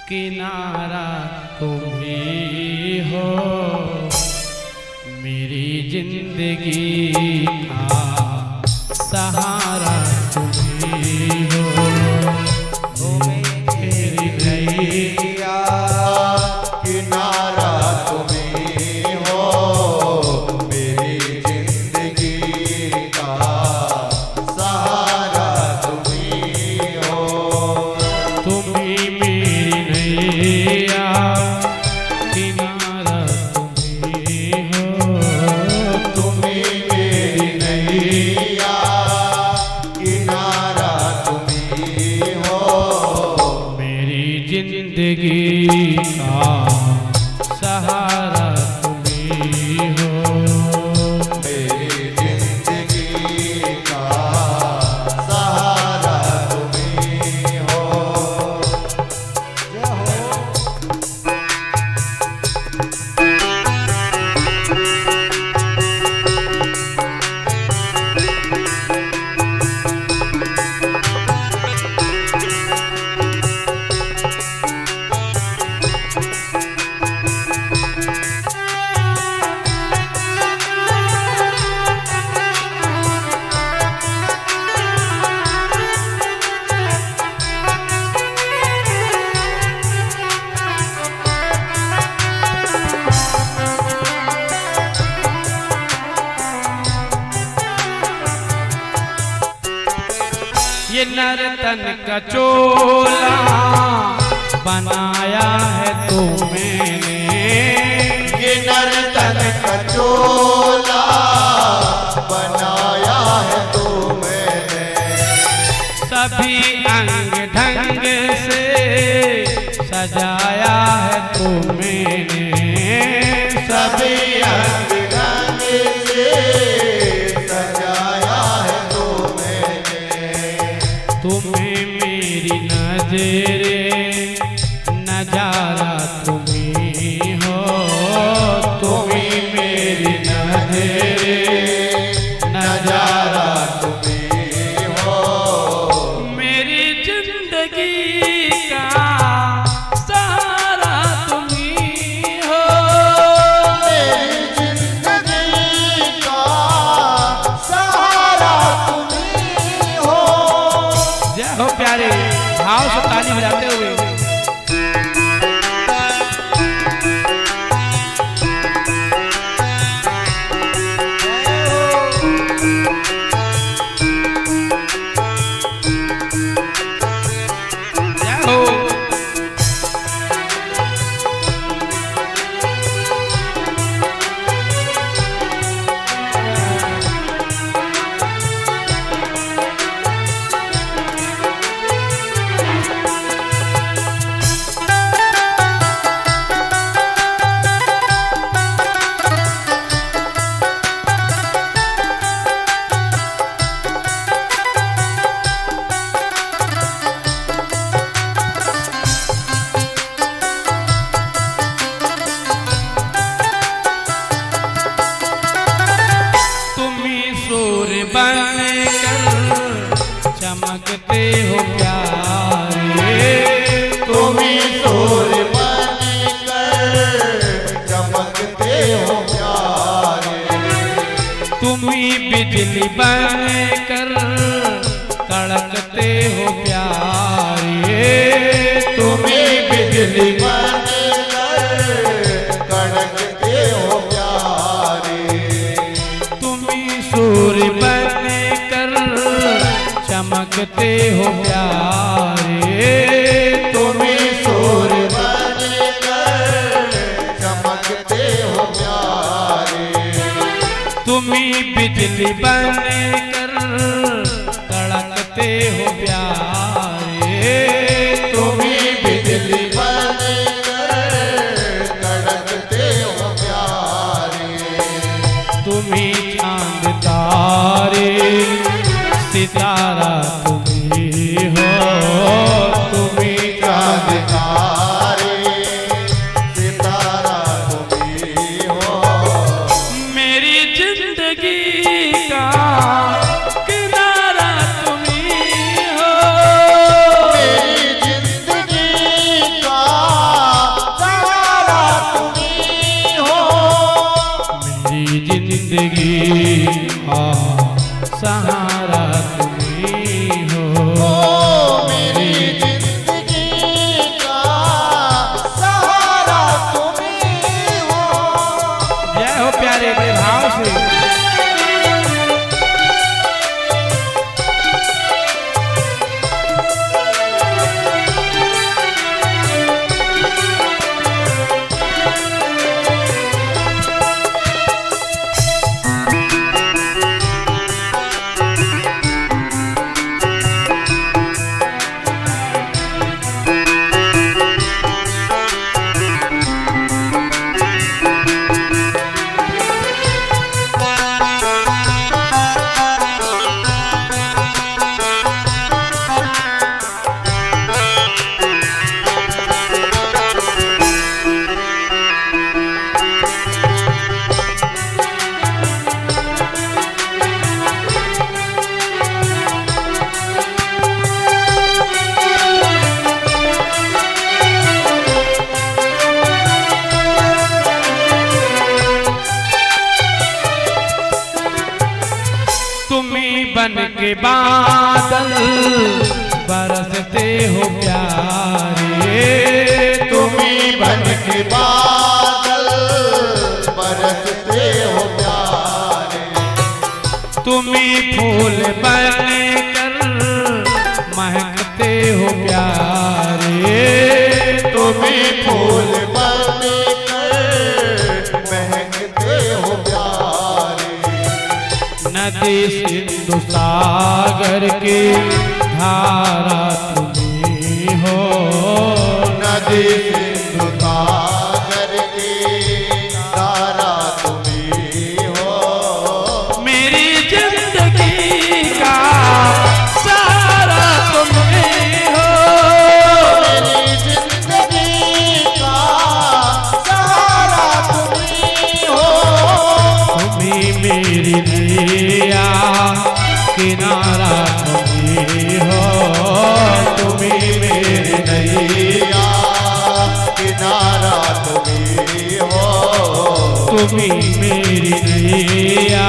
किनारा तुम ही हो, मेरी जिंदगी का सहारा तुम ही हो। मेरी नैया किनारा तुम ही हो, मेरी जिंदगी का सहारा तुम ही हो। तुम ही मेरी नैया किनारा तुम ही हो। तुम ही मेरी नैया किनारा तुम ही हो, मेरी जिंदगी का सहारा तुम ही हो। मेरी जिंदगी का सहारा तुम ही हो। जय हो। ये नर्तन का चोला बनाया है तो मैंने। ये नर्तन का चोला बनाया है तो मैंने। सभी अंग ढंग से सजाया है तो मैंने। सभी अंग ढंग से सजाया है तो मैंने। तुम्हें मेरी नजरे नजारा तुम ही हो। तुम्हें मेरी नजरे नजारा तुम ही हो, मेरी जिंदगी का सहारा तुम ही हो। मेरी जिंदगी का सहारा तुम ही हो। जय हो प्यारे, भाव से ताली बजाते हुए। जय हो। चमकते हो प्यारे। तुम ही सूर्य बनकर चमकते हो प्यारे। तुम ही बिजली बनकर कड़कते हो प्यारे। तुम ही बिजली बनकर कड़कते हो प्यारे। तुम ही सूर्य बनकर चमकते हो प्यारे। तुम ही सूर्य बनकर चमकते हो प्यारे। तुम ही बिजली बनकर कड़कते हो प्यारे। तुम ही बिजली बनकर कड़कते हो प्यारे। तुम ही चांद तारे सितारा तुम ही हो। तुम ही चाँद तारे सितारा तुम ही हो, मेरी जिंदगी का के बादल बरसते हो प्यारे। तुम ही बन के बादल बरसते हो प्यारे। तुम ही फूल बनकर महकते हो प्यारे। तुम ही फूल बनकर महकते हो प्यारे। नदी सिंधु सागर की धारा तुम्ही हो। नदी सिंधु सागर की धारा तुम्ही हो। मेरी जिंदगी का सारा तुम्ही हो। मेरी जिंदगी का सारा तुम्ही हो। तुम्ही मेरी नैया किनारा तुम्ही हो। तुम्ही मेरी नैया किनारा तुम्ही हो। तुम्ही मेरी नैया